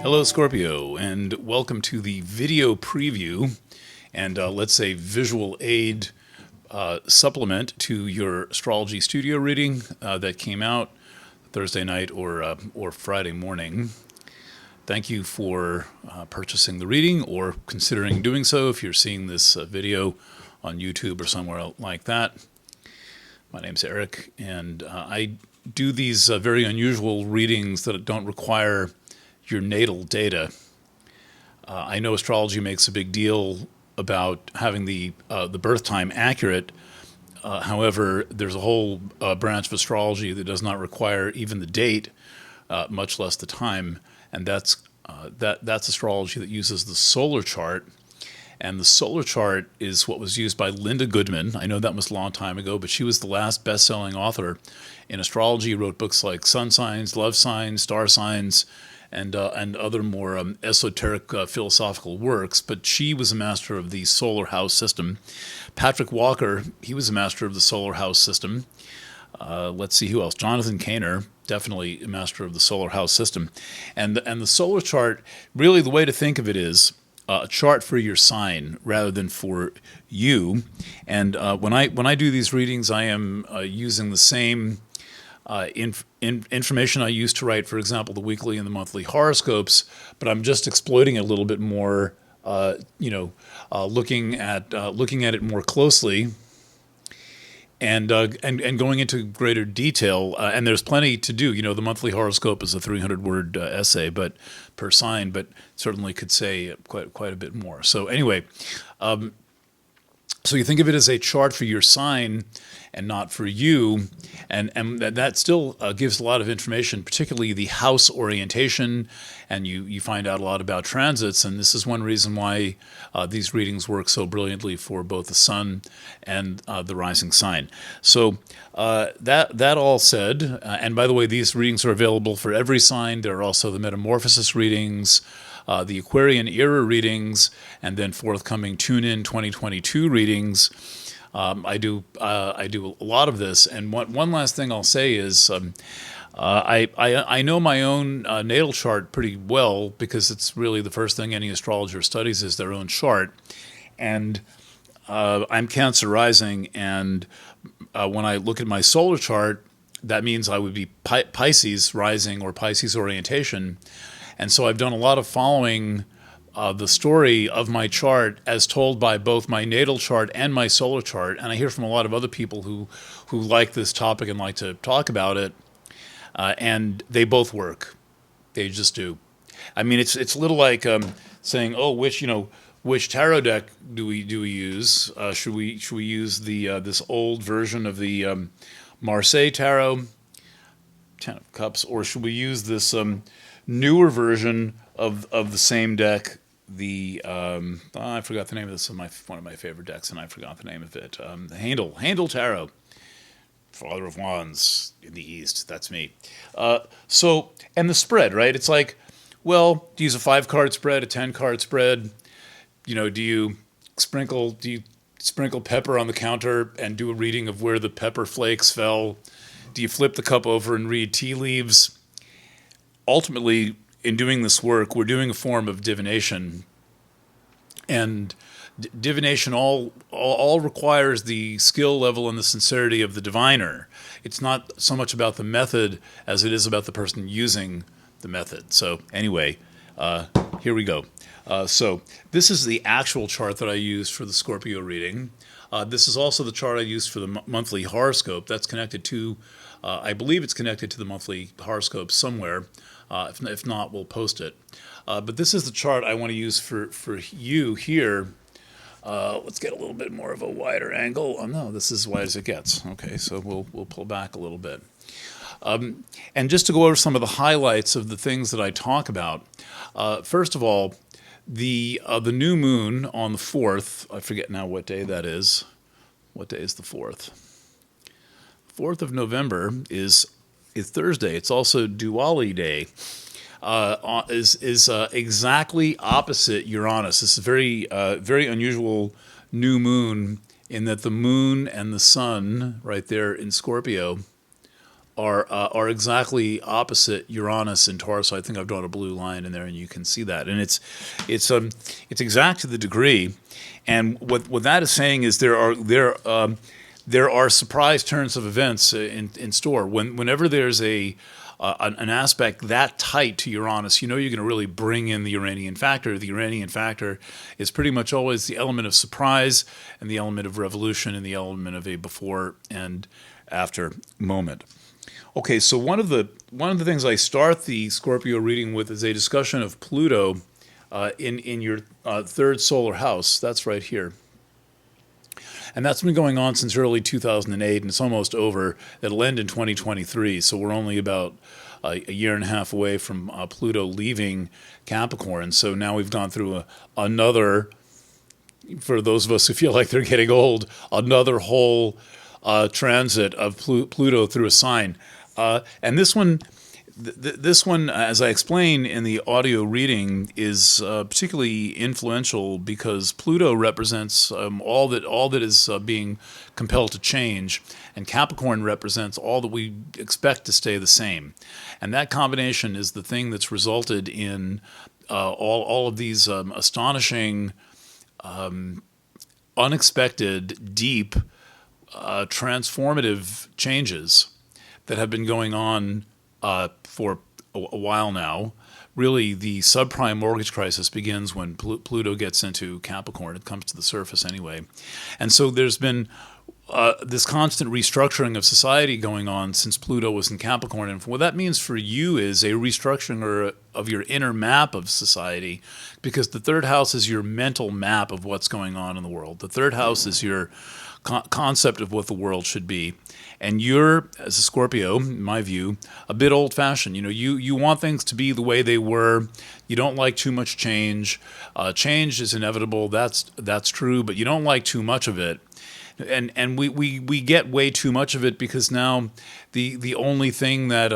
Hello, Scorpio, and welcome to the video preview and let's say visual aid supplement to your Astrology Studio reading that came out Thursday night or Friday morning. Thank you for purchasing the reading or considering doing so if you're seeing this video on YouTube or somewhere like that. My name's Eric, and I do these very unusual readings that don't require your natal data. I know astrology makes a big deal about having the birth time accurate. However, there's a whole branch of astrology that does not require even the date, much less the time, and that's astrology that uses the solar chart. And the solar chart is what was used by Linda Goodman. I know that was a long time ago, but she was the last best-selling author in astrology. Wrote books like Sun Signs, Love Signs, Star Signs, and other more esoteric philosophical works. But she was a master of the solar house system. Patrick Walker, he was a master of the solar house system. Let's see who else. Jonathan Kainer, definitely a master of the solar house system. And the solar chart, really the way to think of it is a chart for your sign rather than for you. And when I do these readings, I am using the same information I used to write, for example, the weekly and the monthly horoscopes, but I'm just exploiting it a little bit more, looking at it more closely, and going into greater detail. And there's plenty to do. The monthly horoscope is a 300-word essay, but per sign, but certainly could say quite a bit more. So anyway. So you think of it as a chart for your sign and not for you, and that still gives a lot of information, particularly the house orientation, and you find out a lot about transits, and this is one reason why these readings work so brilliantly for both the sun and the rising sign. So that all said, and by the way, these readings are available for every sign. There are also the Metamorphosis readings, the Aquarian era readings, and then forthcoming Tune-In 2022 readings. I do a lot of this, and one last thing I'll say is I know my own natal chart pretty well, because it's really the first thing any astrologer studies is their own chart, and I'm Cancer rising, and when I look at my solar chart, that means I would be Pisces rising or Pisces orientation. And so I've done a lot of following the story of my chart as told by both my natal chart and my solar chart. And I hear from a lot of other people who like this topic and like to talk about it. And they both work. They just do. I mean, it's a little like saying, oh, which tarot deck do we use? Should we use the this old version of the Marseille Tarot, Ten of Cups, or should we use this newer version of the same deck? I forgot the name of this. One of my favorite decks, and I forgot the name of it. The Handel Tarot, Father of Wands in the East. That's me. So, and the spread, right? It's like, well, do you use a 5-card spread, a 10-card spread? Do you sprinkle pepper on the counter and do a reading of where the pepper flakes fell? Do you flip the cup over and read tea leaves? Ultimately, in doing this work, we're doing a form of divination, and divination all requires the skill level and the sincerity of the diviner. It's not so much about the method as it is about the person using the method. So anyway, here we go. So this is the actual chart that I used for the Scorpio reading. This is also the chart I used for the monthly horoscope. That's connected to, I believe it's connected to the monthly horoscope somewhere. If not, we'll post it. But this is the chart I want to use for you here. Let's get a little bit more of a wider angle. Oh no, this is as wide as it gets. Okay, so we'll pull back a little bit. And just to go over some of the highlights of the things that I talk about. First of all, the new moon on the 4th. I forget now what day that is. What day is the 4th? 4th of November is Thursday. It's also Diwali Day. Is exactly opposite Uranus. This is very unusual new moon in that the moon and the sun right there in Scorpio are exactly opposite Uranus and Taurus. So I think I've drawn a blue line in there, and you can see that. And it's exact to the degree. And what that is saying is there are surprise turns of events in store. Whenever there's an aspect that tight to Uranus, you know you're going to really bring in the Uranian factor. The Uranian factor is pretty much always the element of surprise and the element of revolution and the element of a before and after moment. Okay, so one of the things I start the Scorpio reading with is a discussion of Pluto in your third solar house. That's right here. And that's been going on since early 2008, and it's almost over. It'll end in 2023, so we're only about a year and a half away from Pluto leaving Capricorn. So now we've gone through another, for those of us who feel like they're getting old, another whole transit of Pluto through a sign. And this one, as I explain in the audio reading, is particularly influential because Pluto represents all that is being compelled to change, and Capricorn represents all that we expect to stay the same. And that combination is the thing that's resulted in all of these astonishing, unexpected, deep, transformative changes that have been going on for a while now. Really, the subprime mortgage crisis begins when Pluto gets into Capricorn. It comes to the surface anyway. And so there's been this constant restructuring of society going on since Pluto was in Capricorn. And what that means for you is a restructuring of your inner map of society, because the third house is your mental map of what's going on in the world. The third house is your concept of what the world should be. And you're, as a Scorpio, in my view, a bit old-fashioned. You know, you want things to be the way they were. You don't like too much change. Change is inevitable. That's true, but you don't like too much of it. And we get way too much of it because now the only thing that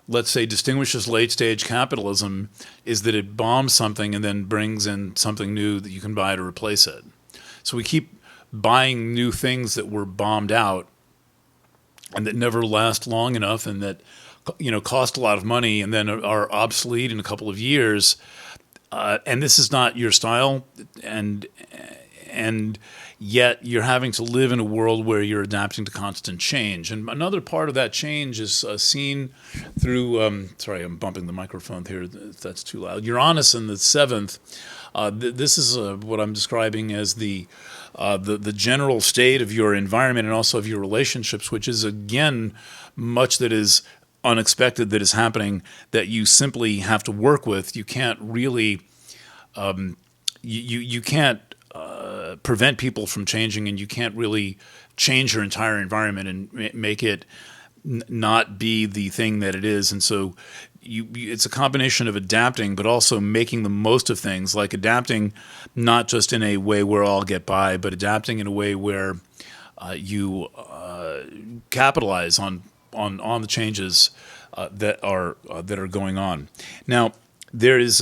let's say distinguishes late-stage capitalism is that it bombs something and then brings in something new that you can buy to replace it. So we keep buying new things that were bombed out and that never last long enough and that, you know, cost a lot of money and then are obsolete in a couple of years. And this is not your style, and yet you're having to live in a world where you're adapting to constant change. And another part of that change is seen through, sorry, I'm bumping the microphone here if that's too loud. Uranus in the seventh. This is what I'm describing as the general state of your environment and also of your relationships, which is, again, much that is unexpected that is happening that you simply have to work with. You can't really, you can't prevent people from changing, and you can't really change your entire environment and make it not be the thing that it is. And so it's a combination of adapting, but also making the most of things, like adapting not just in a way where I'll get by, but adapting in a way where you capitalize on the changes that are going on. Now, there is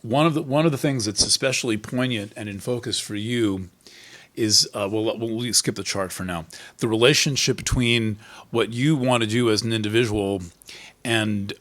one of the things that's especially poignant and in focus for you is we'll skip the chart for now. The relationship between what you want to do as an individual and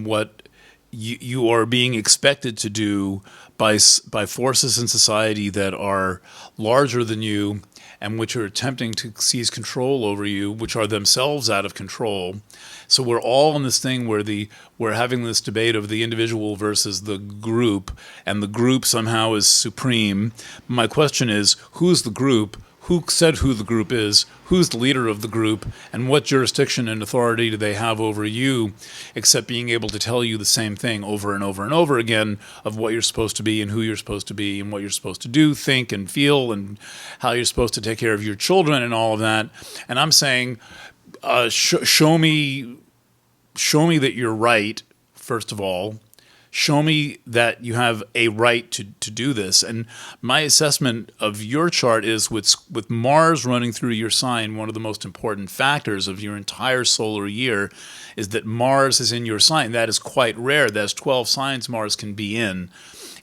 what you are being expected to do by forces in society that are larger than you and which are attempting to seize control over you, which are themselves out of control. So we're all in this thing where we're having this debate of the individual versus the group, and the group somehow is supreme. My question is, who's the group? Who said who the group is? Who's the leader of the group? And what jurisdiction and authority do they have over you, except being able to tell you the same thing over and over and over again of what you're supposed to be and who you're supposed to be and what you're supposed to do, think, and feel, and how you're supposed to take care of your children and all of that. And I'm saying, show me that you're right, first of all. Show me that you have a right to do this. And my assessment of your chart is with Mars running through your sign, one of the most important factors of your entire solar year is that Mars is in your sign. That is quite rare. That's 12 signs Mars can be in.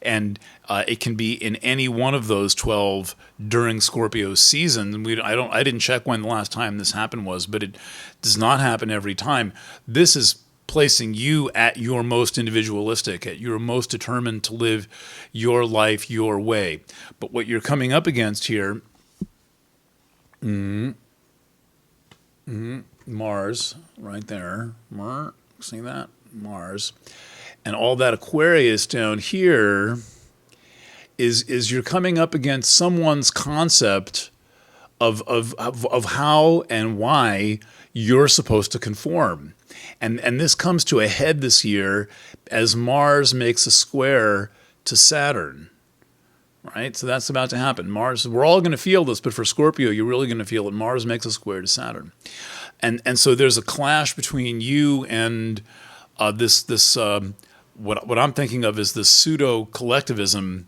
and it can be in any one of those 12 during Scorpio season. I didn't check when the last time this happened was, but it does not happen every time. This is placing you at your most individualistic, at your most determined to live your life your way. But what you're coming up against here, Mars, right there. See that? Mars. And all that Aquarius down here is you're coming up against someone's concept of how and why you're supposed to conform. And this comes to a head this year as Mars makes a square to Saturn. Right? So that's about to happen. Mars, we're all going to feel this, but for Scorpio, you're really going to feel it. Mars makes a square to Saturn. And so there's a clash between you and what I'm thinking of is this pseudo-collectivism.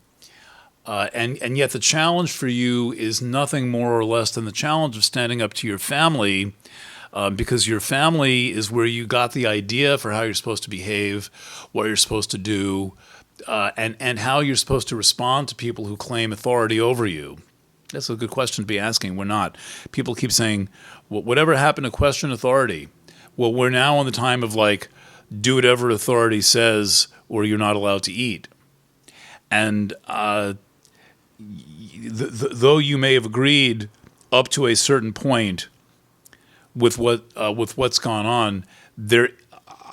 And yet the challenge for you is nothing more or less than the challenge of standing up to your family, because your family is where you got the idea for how you're supposed to behave, what you're supposed to do, and how you're supposed to respond to people who claim authority over you. That's a good question to be asking. We're not. People keep saying, well, whatever happened to question authority? Well, we're now on the time of do whatever authority says or you're not allowed to eat. And though you may have agreed up to a certain point with what's gone on,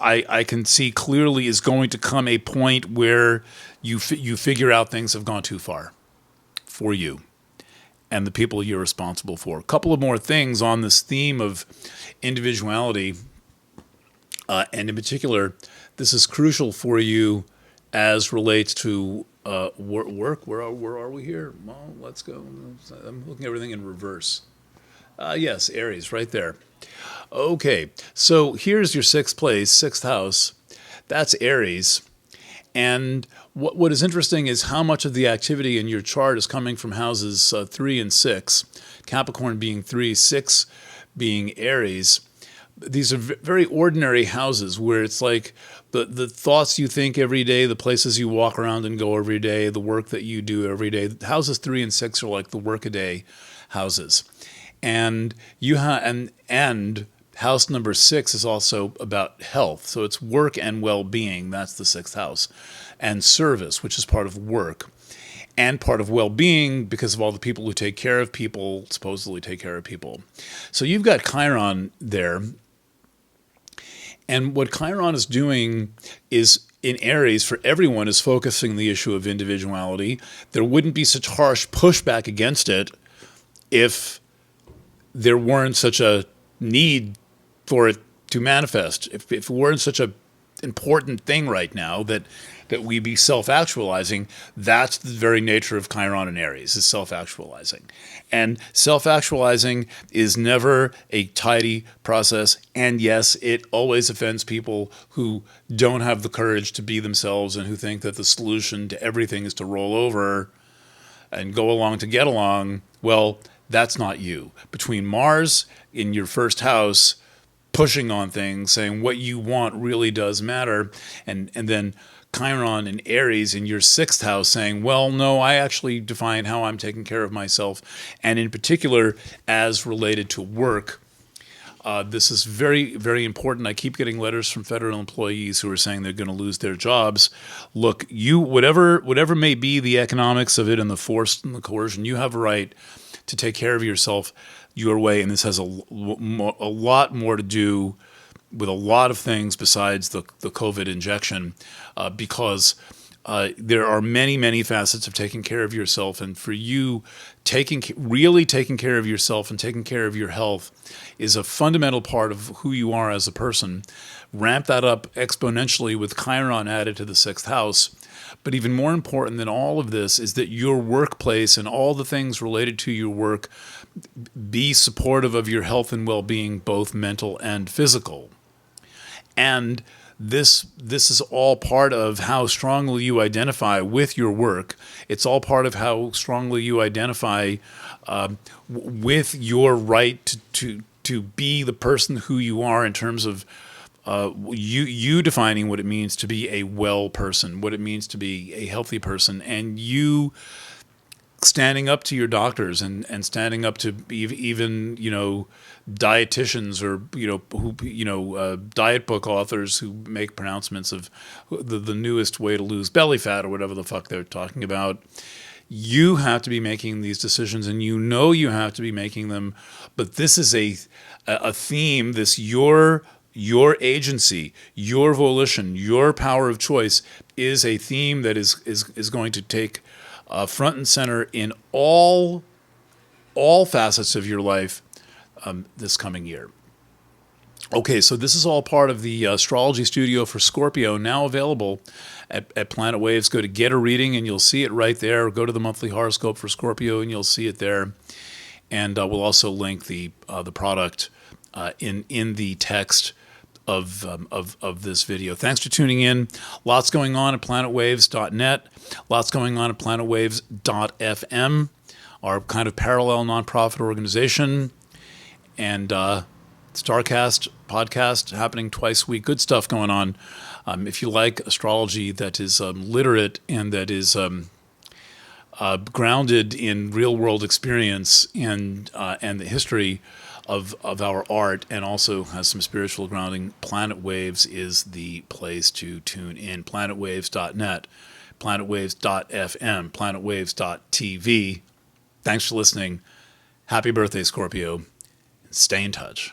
I can see clearly is going to come a point where you figure out things have gone too far for you and the people you're responsible for. A couple of more things on this theme of individuality, and in particular, this is crucial for you as relates to work. Where are we here? Well, let's go. I'm looking at everything in reverse. Yes, Aries, right there. Okay, so here's your sixth house. That's Aries. And what is interesting is how much of the activity in your chart is coming from houses 3 and 6, Capricorn being 3, 6 being Aries. These are very ordinary houses where it's like the thoughts you think every day, the places you walk around and go every day, the work that you do every day. Houses 3 and 6 are like the workaday houses. And and house number 6 is also about health. So it's work and well-being. That's the 6th house. And service, which is part of work. And part of well-being because of all the people who take care of people, supposedly take care of people. So you've got Chiron there. And what Chiron is doing is, in Aries, for everyone, is focusing the issue of individuality. There wouldn't be such harsh pushback against it if there weren't such a need for it to manifest. If it weren't such a important thing right now that we be self-actualizing, that's the very nature of Chiron and Aries, is self-actualizing. And self-actualizing is never a tidy process. And yes, it always offends people who don't have the courage to be themselves and who think that the solution to everything is to roll over and go along to get along. Well, that's not you. Between Mars in your first house pushing on things, saying what you want really does matter, and then Chiron in Aries in your 6th house saying, well, no, I actually define how I'm taking care of myself, and in particular as related to work. This is very, very important. I keep getting letters from federal employees who are saying they're going to lose their jobs. Look, you whatever may be the economics of it and the force and the coercion, you have a right to take care of yourself your way, and this has a lot more to do with a lot of things besides the COVID injection, because there are many, many facets of taking care of yourself, and for you, really taking care of yourself and taking care of your health is a fundamental part of who you are as a person. Ramp that up exponentially with Chiron added to the 6th house. But even more important than all of this is that your workplace and all the things related to your work be supportive of your health and well-being, both mental and physical. And this is all part of how strongly you identify with your work. It's all part of how strongly you identify with your right to be the person who you are in terms of you defining what it means to be a well person, what it means to be a healthy person, and you standing up to your doctors and standing up to even dietitians or diet book authors who make pronouncements of the newest way to lose belly fat or whatever the fuck they're talking about. You have to be making these decisions, and you have to be making them. But this is a theme. This your agency, your volition, your power of choice is a theme that is going to take front and center in all facets of your life this coming year. Okay, so this is all part of the Astrology Studio for Scorpio, now available at Planet Waves. Go to Get a Reading and you'll see it right there. Go to the monthly horoscope for Scorpio and you'll see it there. And we'll also link the product in the text of this video. Thanks for tuning in. Lots going on at planetwaves.net. Lots going on at planetwaves.fm, our kind of parallel nonprofit organization. And Starcast podcast happening twice a week. Good stuff going on. If you like astrology that is literate and that is grounded in real world experience and the history of our art, and also has some spiritual grounding, Planet Waves is the place to tune in. Planetwaves.net, planetwaves.fm, planetwaves.tv. Thanks for listening. Happy birthday, Scorpio. Stay in touch.